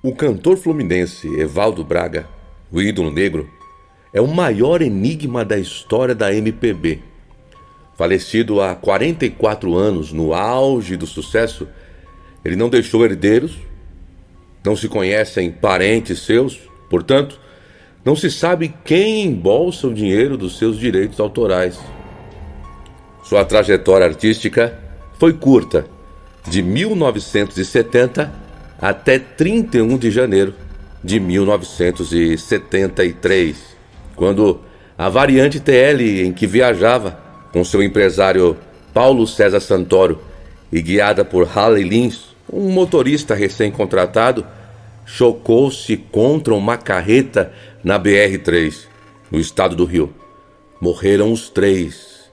O cantor fluminense Evaldo Braga, o ídolo negro, é o maior enigma da história da MPB. Falecido há 44 anos, no auge do sucesso, ele não deixou herdeiros, não se conhecem parentes seus, portanto, não se sabe quem embolsa o dinheiro dos seus direitos autorais. Sua trajetória artística foi curta, de 1970 até 31 de janeiro de 1973, quando a variante TL em que viajava com seu empresário Paulo César Santoro e guiada por Harley Lins, um motorista recém-contratado, chocou-se contra uma carreta na BR-3, no estado do Rio. Morreram os três.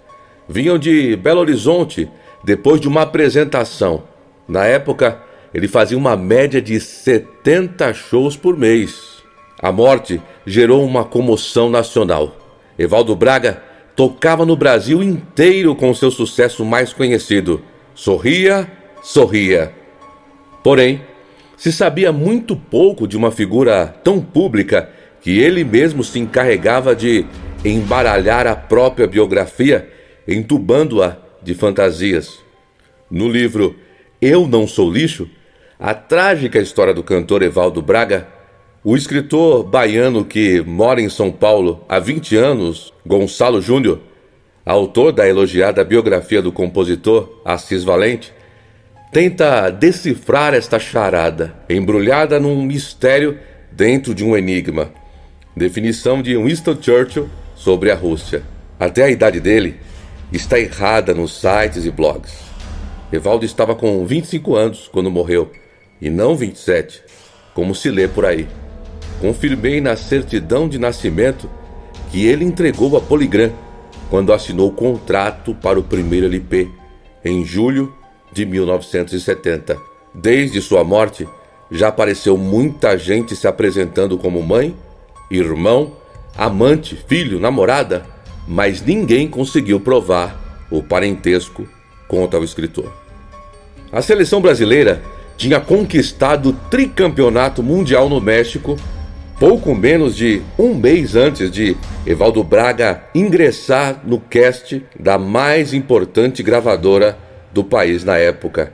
Vinham de Belo Horizonte depois de uma apresentação. Na época, ele fazia uma média de 70 shows por mês. A morte gerou uma comoção nacional. Evaldo Braga tocava no Brasil inteiro com seu sucesso mais conhecido, Sorria, Sorria. Porém, se sabia muito pouco de uma figura tão pública que ele mesmo se encarregava de embaralhar a própria biografia, entubando-a de fantasias. No livro Eu Não Sou Lixo, a trágica história do cantor Evaldo Braga, o escritor baiano que mora em São Paulo há 20 anos, Gonçalo Júnior, autor da elogiada biografia do compositor Assis Valente, tenta decifrar esta charada, embrulhada num mistério dentro de um enigma. Definição de Winston Churchill sobre a Rússia. Até a idade dele está errada nos sites e blogs. Evaldo estava com 25 anos quando morreu, e não 27, como se lê por aí. Confirmei na certidão de nascimento que ele entregou a Polygram quando assinou o contrato para o primeiro LP, em julho de 1970. Desde sua morte, já apareceu muita gente se apresentando como mãe, irmão, amante, filho, namorada, mas ninguém conseguiu provar o parentesco, conta o escritor. A seleção brasileira tinha conquistado o tricampeonato mundial no México pouco menos de um mês antes de Evaldo Braga ingressar no cast da mais importante gravadora do país na época.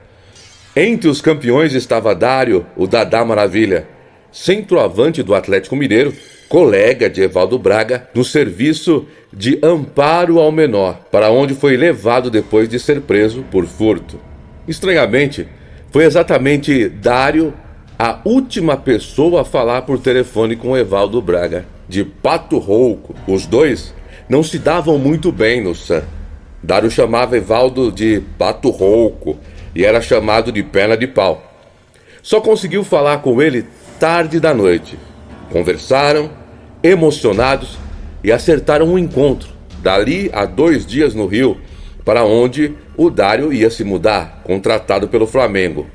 Entre os campeões estava Dário, o Dadá Maravilha, centroavante do Atlético Mineiro, colega de Evaldo Braga, no serviço de amparo ao menor, para onde foi levado depois de ser preso por furto. Estranhamente, foi exatamente Dário a última pessoa a falar por telefone com Evaldo Braga. De pato rouco, os dois não se davam muito bem no Sam. Dário chamava Evaldo de pato rouco e era chamado de perna de pau. Só conseguiu falar com ele tarde da noite. Conversaram, emocionados, e acertaram um encontro, dali a 2 dias no Rio, para onde o Dário ia se mudar, contratado pelo Flamengo.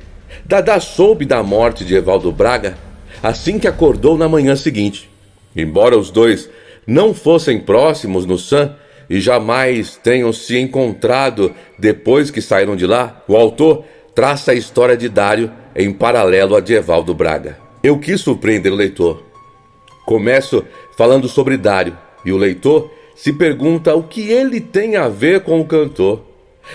Dadá soube da morte de Evaldo Braga assim que acordou na manhã seguinte. Embora os dois não fossem próximos no Sam e jamais tenham se encontrado depois que saíram de lá, o autor traça a história de Dário em paralelo à de Evaldo Braga. Eu quis surpreender o leitor. Começo falando sobre Dário, e o leitor se pergunta o que ele tem a ver com o cantor.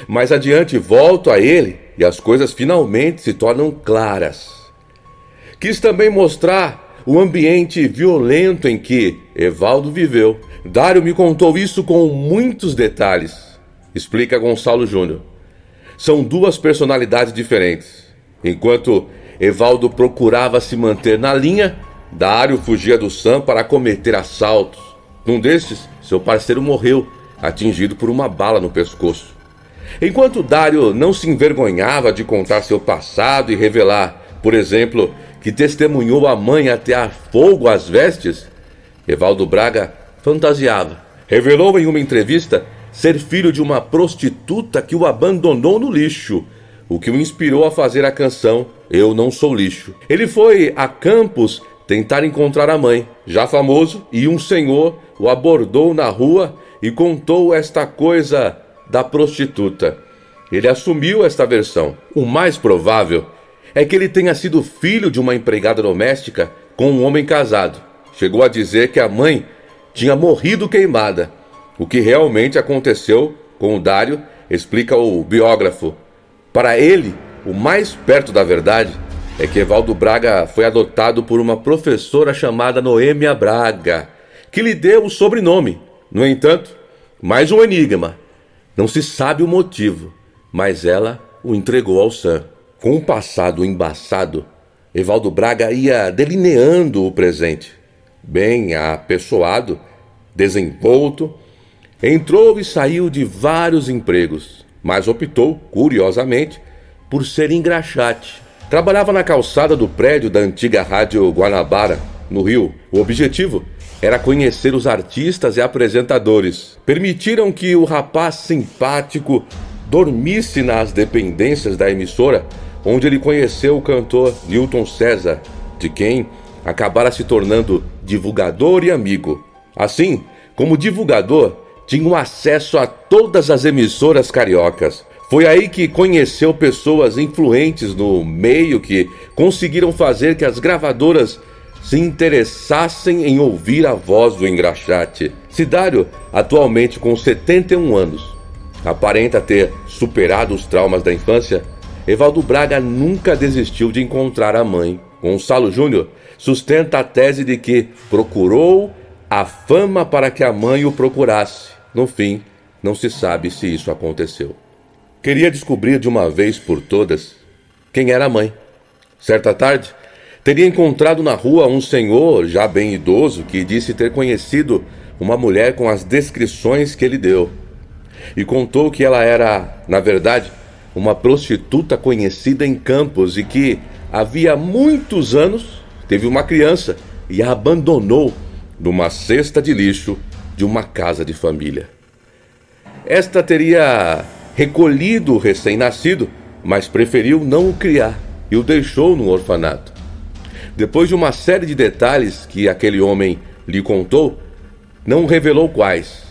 Mais adiante volto a ele e as coisas finalmente se tornam claras. Quis também mostrar o ambiente violento em que Evaldo viveu. Dário me contou isso com muitos detalhes, explica Gonçalo Júnior. São 2 personalidades diferentes. Enquanto Evaldo procurava se manter na linha, Dário fugia do Sam para cometer assaltos. Num desses, seu parceiro morreu, atingido por uma bala no pescoço. Enquanto Dário não se envergonhava de contar seu passado e revelar, por exemplo, que testemunhou a mãe atear fogo às vestes, Evaldo Braga fantasiava. Revelou em uma entrevista ser filho de uma prostituta que o abandonou no lixo, o que o inspirou a fazer a canção Eu Não Sou Lixo. Ele foi a Campos tentar encontrar a mãe, já famoso, e um senhor o abordou na rua e contou esta coisa da prostituta. Ele assumiu esta versão. O mais provável é que ele tenha sido filho de uma empregada doméstica com um homem casado. Chegou a dizer que a mãe tinha morrido queimada. O que realmente aconteceu com o Dário, explica o biógrafo. Para ele, o mais perto da verdade é que Evaldo Braga foi adotado por uma professora chamada Noêmia Braga, que lhe deu o sobrenome. No entanto, mais um enigma. Não se sabe o motivo, mas ela o entregou ao Sam. Com um passado embaçado, Evaldo Braga ia delineando o presente. Bem apessoado, desenvolto, entrou e saiu de vários empregos, mas optou, curiosamente, por ser engraxate. Trabalhava na calçada do prédio da antiga Rádio Guanabara, no Rio. O objetivo era conhecer os artistas e apresentadores. Permitiram que o rapaz simpático dormisse nas dependências da emissora, onde ele conheceu o cantor Newton César, de quem acabara se tornando divulgador e amigo. Assim, como divulgador, tinha acesso a todas as emissoras cariocas. Foi aí que conheceu pessoas influentes no meio que conseguiram fazer que as gravadoras se interessassem em ouvir a voz do engraxate. Dário, atualmente com 71 anos, aparenta ter superado os traumas da infância. Evaldo Braga nunca desistiu de encontrar a mãe. Gonçalo Júnior sustenta a tese de que procurou a fama para que a mãe o procurasse. No fim, não se sabe se isso aconteceu. Queria descobrir de uma vez por todas quem era a mãe. Certa tarde, teria encontrado na rua um senhor já bem idoso que disse ter conhecido uma mulher com as descrições que ele deu. E contou que ela era, na verdade, uma prostituta conhecida em Campos e que havia muitos anos teve uma criança e a abandonou numa cesta de lixo de uma casa de família. Esta teria recolhido o recém-nascido, mas preferiu não o criar e o deixou no orfanato. Depois de uma série de detalhes que aquele homem lhe contou, não revelou quais.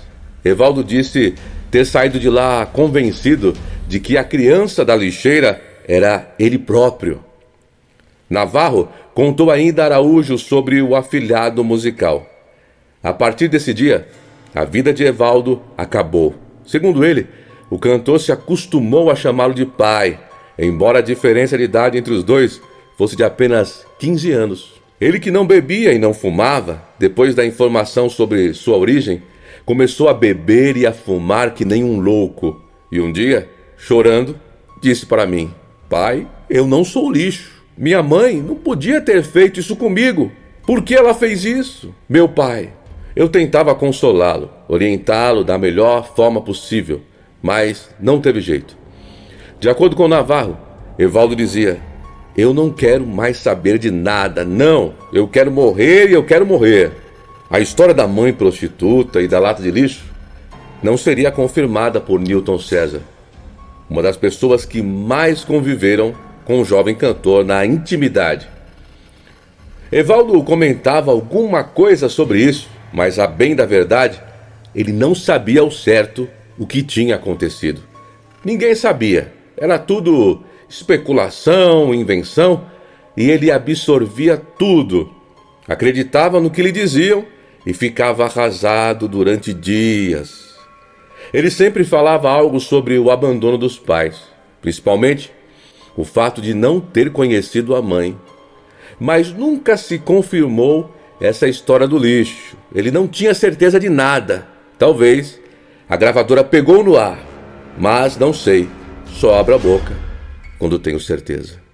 Evaldo disse ter saído de lá convencido de que a criança da lixeira era ele próprio. Navarro contou ainda a Araújo sobre o afilhado musical. A partir desse dia, a vida de Evaldo acabou. Segundo ele, o cantor se acostumou a chamá-lo de pai, embora a diferença de idade entre os dois fosse de apenas 15 anos. Ele, que não bebia e não fumava, depois da informação sobre sua origem, começou a beber e a fumar que nem um louco. E um dia, chorando, disse para mim: "Pai, eu não sou lixo. Minha mãe não podia ter feito isso comigo. Por que ela fez isso? Meu pai." Eu tentava consolá-lo, orientá-lo da melhor forma possível, mas não teve jeito. De acordo com Navarro, Evaldo dizia: "Eu não quero mais saber de nada, não. Eu quero morrer e eu quero morrer." A história da mãe prostituta e da lata de lixo não seria confirmada por Newton César, uma das pessoas que mais conviveram com o jovem cantor na intimidade. Evaldo comentava alguma coisa sobre isso, mas, a bem da verdade, ele não sabia ao certo o que tinha acontecido. Ninguém sabia. Era tudo especulação, invenção, e ele absorvia tudo. Acreditava no que lhe diziam e ficava arrasado durante dias. Ele sempre falava algo sobre o abandono dos pais, principalmente o fato de não ter conhecido a mãe. Mas nunca se confirmou essa história do lixo. Ele não tinha certeza de nada. Talvez a gravadora pegou no ar, mas não sei. Só abro a boca quando tenho certeza.